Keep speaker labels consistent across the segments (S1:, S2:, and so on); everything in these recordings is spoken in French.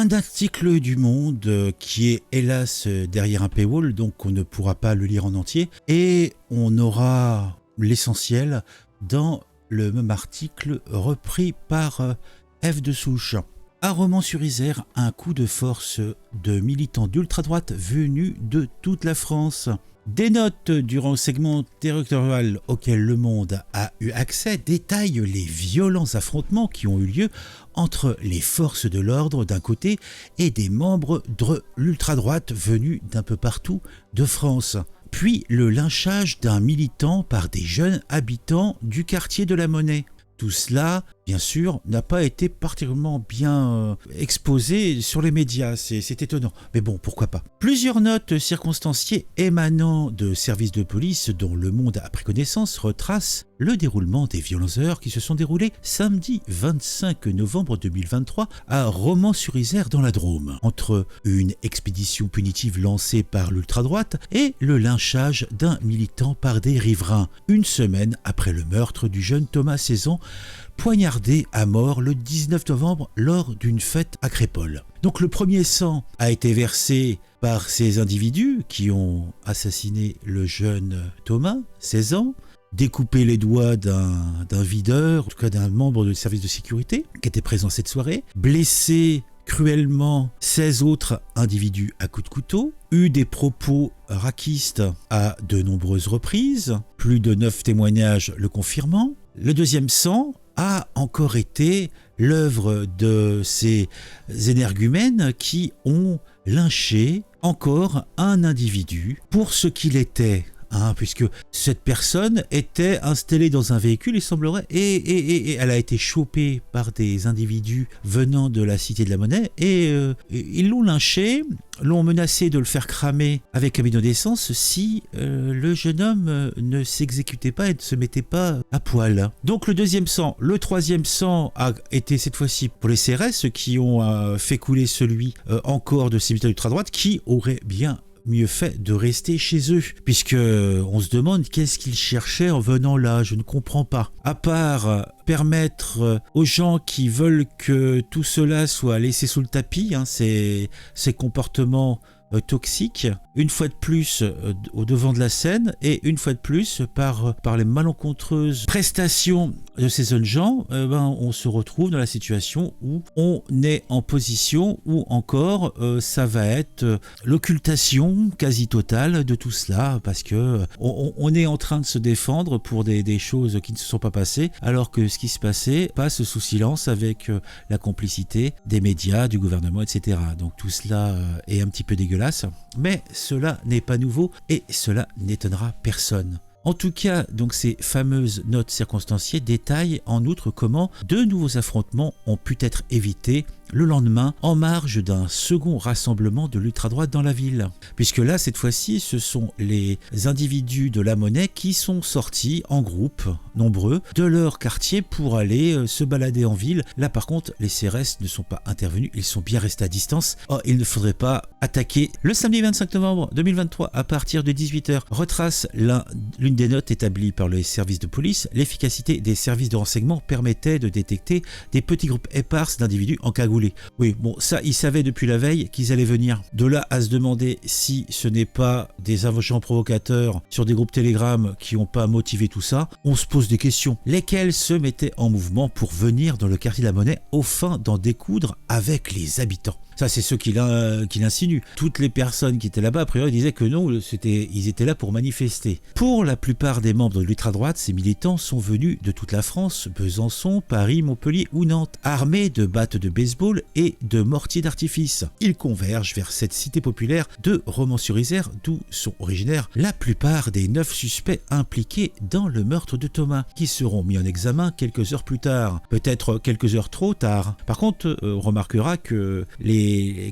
S1: Un article du Monde qui est hélas derrière un paywall, donc on ne pourra pas le lire en entier, et on aura l'essentiel dans le même article repris par F de Souche. À Romans-sur-Isère, un coup de force de militants d'ultra-droite venus de toute la France. Des notes du renseignement territorial auquel Le Monde a eu accès détaillent les violents affrontements qui ont eu lieu entre les forces de l'ordre d'un côté et des membres de l'ultra-droite venus d'un peu partout de France. Puis le lynchage d'un militant par des jeunes habitants du quartier de la Monnaie. Tout cela, bien sûr, n'a pas été particulièrement bien exposé sur les médias, c'est étonnant. Mais bon, pourquoi pas. Plusieurs notes circonstanciées émanant de services de police dont Le Monde a pris connaissance retracent le déroulement des violentes heures qui se sont déroulées samedi 25 novembre 2023 à Romans-sur-Isère dans la Drôme, entre une expédition punitive lancée par l'ultra-droite et le lynchage d'un militant par des riverains, une semaine après le meurtre du jeune Thomas 16 ans, poignardé à mort le 19 novembre lors d'une fête à Crépol. Donc le premier sang a été versé par ces individus qui ont assassiné le jeune Thomas, 16 ans, découpé les doigts d'un videur, en tout cas d'un membre du service de sécurité qui était présent cette soirée, blessé cruellement 16 autres individus à coups de couteau, eu des propos racistes à de nombreuses reprises, plus de 9 témoignages le confirmant. Le deuxième sang a encore été l'œuvre de ces énergumènes qui ont lynché encore un individu pour ce qu'il était. Puisque cette personne était installée dans un véhicule, il semblerait, et elle a été chopée par des individus venant de la Cité de la Monnaie, et ils l'ont lynché, l'ont menacé de le faire cramer avec un bidon d'essence si le jeune homme ne s'exécutait pas et ne se mettait pas à poil. Donc le deuxième sang, le troisième sang a été cette fois-ci pour les CRS qui ont fait couler celui encore de ces militants ultra-droite qui auraient bien mieux fait de rester chez eux, puisque on se demande qu'est-ce qu'ils cherchaient en venant là, je ne comprends pas. À part permettre aux gens qui veulent que tout cela soit laissé sous le tapis, ces comportements toxiques, une fois de plus au devant de la scène et une fois de plus par les malencontreuses prestations de ces jeunes gens, on se retrouve dans la situation où on est en position où encore ça va être l'occultation quasi totale de tout cela, parce que on est en train de se défendre pour des choses qui ne se sont pas passées, alors que ce qui se passait passe sous silence avec la complicité des médias, du gouvernement, etc. Donc tout cela est un petit peu dégueulasse. Mais cela n'est pas nouveau et cela n'étonnera personne. En tout cas, donc ces fameuses notes circonstanciées détaillent en outre comment de nouveaux affrontements ont pu être évités le lendemain en marge d'un second rassemblement de l'ultra-droite dans la ville. Puisque là, cette fois-ci, ce sont les individus de la Monnaie qui sont sortis en groupe, nombreux, de leur quartier pour aller se balader en ville. Là, par contre, les CRS ne sont pas intervenus, ils sont bien restés à distance. Il ne faudrait pas attaquer. Le samedi 25 novembre 2023, à partir de 18h, retrace l'une des notes établies par les services de police. L'efficacité des services de renseignement permettait de détecter des petits groupes épars d'individus encagoulés. Oui, bon, ça, ils savaient depuis la veille qu'ils allaient venir. De là à se demander si ce n'est pas des agents provocateurs sur des groupes Telegram qui n'ont pas motivé tout ça, on se pose des questions. Lesquels se mettaient en mouvement pour venir dans le quartier de la Monnaie au fin d'en découdre avec les habitants? Ça, c'est ceux qui l'insinuent. Toutes les personnes qui étaient là-bas, a priori, disaient que non, ils étaient là pour manifester. Pour la plupart des membres de l'ultra-droite, ces militants sont venus de toute la France, Besançon, Paris, Montpellier ou Nantes, armés de battes de baseball et de mortiers d'artifice. Ils convergent vers cette cité populaire de Romans-sur-Isère, d'où sont originaires la plupart des 9 suspects impliqués dans le meurtre de Thomas, qui seront mis en examen quelques heures plus tard, peut-être quelques heures trop tard. Par contre, on remarquera que les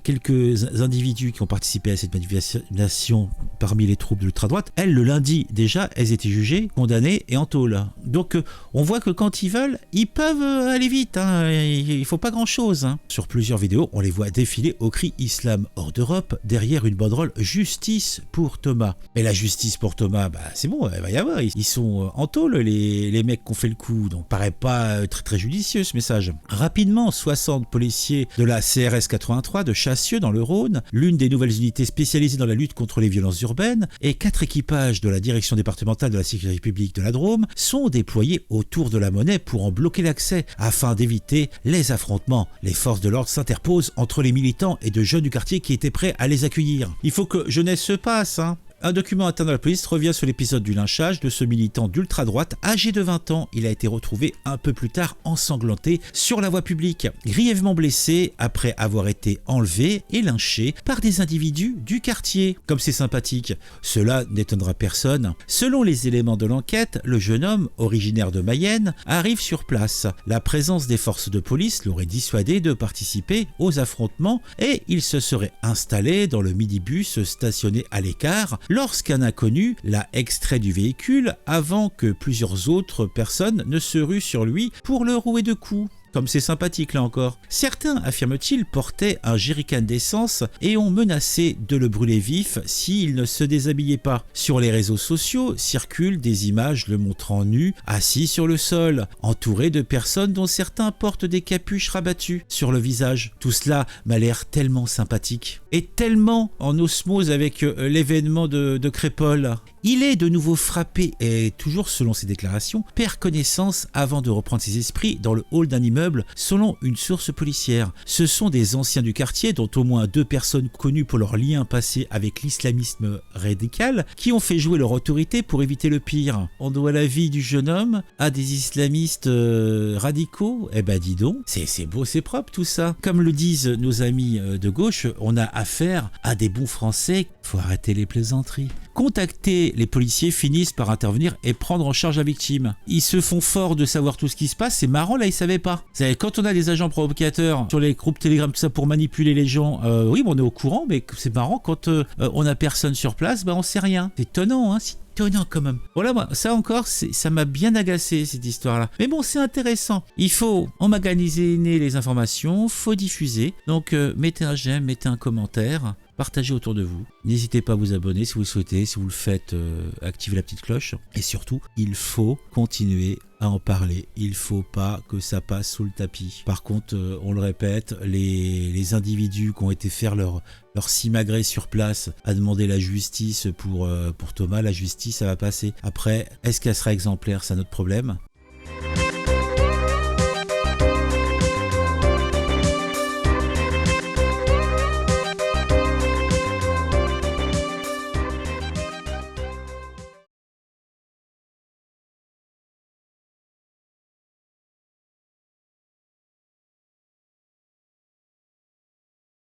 S1: quelques individus qui ont participé à cette manifestation parmi les troupes de l'ultra-droite, elles, le lundi déjà, elles étaient jugées, condamnées et en tôle. Donc on voit que quand ils veulent, ils peuvent aller vite, il ne faut pas grand-chose. Sur plusieurs vidéos, on les voit défiler au cri Islam hors d'Europe, derrière une banderole Justice pour Thomas. Mais la justice pour Thomas, c'est bon, elle va y avoir, ils sont en tôle, les mecs qui ont fait le coup, donc paraît pas très très judicieux ce message. Rapidement, 60 policiers de la CRS 85 83 de Chassieux dans le Rhône, l'une des nouvelles unités spécialisées dans la lutte contre les violences urbaines, et 4 équipages de la direction départementale de la sécurité publique de la Drôme sont déployés autour de la Monnaie pour en bloquer l'accès afin d'éviter les affrontements. Les forces de l'ordre s'interposent entre les militants et de jeunes du quartier qui étaient prêts à les accueillir. Il faut que jeunesse se passe, hein. Un document interne de la police revient sur l'épisode du lynchage de ce militant d'ultra-droite âgé de 20 ans. Il a été retrouvé un peu plus tard ensanglanté sur la voie publique, grièvement blessé après avoir été enlevé et lynché par des individus du quartier. Comme c'est sympathique, cela n'étonnera personne. Selon les éléments de l'enquête, le jeune homme, originaire de Mayenne, arrive sur place. La présence des forces de police l'aurait dissuadé de participer aux affrontements et il se serait installé dans le minibus stationné à l'écart lorsqu'un inconnu l'a extrait du véhicule avant que plusieurs autres personnes ne se ruent sur lui pour le rouer de coups. Comme c'est sympathique là encore. Certains, affirment-ils, portaient un jerrycan d'essence et ont menacé de le brûler vif s'il ne se déshabillait pas. Sur les réseaux sociaux circulent des images le montrant nu, assis sur le sol, entouré de personnes dont certains portent des capuches rabattues sur le visage. Tout cela m'a l'air tellement sympathique et tellement en osmose avec l'événement de Crépol. Il est de nouveau frappé et, toujours selon ses déclarations, perd connaissance avant de reprendre ses esprits dans le hall d'un immeuble selon une source policière. Ce sont des anciens du quartier, dont au moins 2 personnes connues pour leur lien passé avec l'islamisme radical, qui ont fait jouer leur autorité pour éviter le pire. On doit la vie du jeune homme à des islamistes radicaux. Eh ben dis donc, c'est beau, c'est propre tout ça. Comme le disent nos amis de gauche, on a affaire à des bons Français. Faut arrêter les plaisanteries. Contactés, les policiers finissent par intervenir et prendre en charge la victime. Ils se font forts de savoir tout ce qui se passe, c'est marrant, là ils savaient pas. Vous savez, quand on a des agents provocateurs sur les groupes Telegram, tout ça pour manipuler les gens, oui, on est au courant, mais c'est marrant, quand on a personne sur place, on sait rien. C'est étonnant, hein, c'est étonnant quand même. Voilà, moi, ça encore, ça m'a bien agacé cette histoire-là. Mais bon, c'est intéressant. Il faut emmagasiner les informations, faut diffuser. Donc, mettez un j'aime, mettez un commentaire. Partagez autour de vous. N'hésitez pas à vous abonner si vous le souhaitez. Si vous le faites, activez la petite cloche. Et surtout, il faut continuer à en parler. Il ne faut pas que ça passe sous le tapis. Par contre, on le répète, les individus qui ont été faire leur simagrée sur place à demander la justice pour Thomas, la justice, ça va passer. Après, est-ce qu'elle sera exemplaire? C'est un autre problème.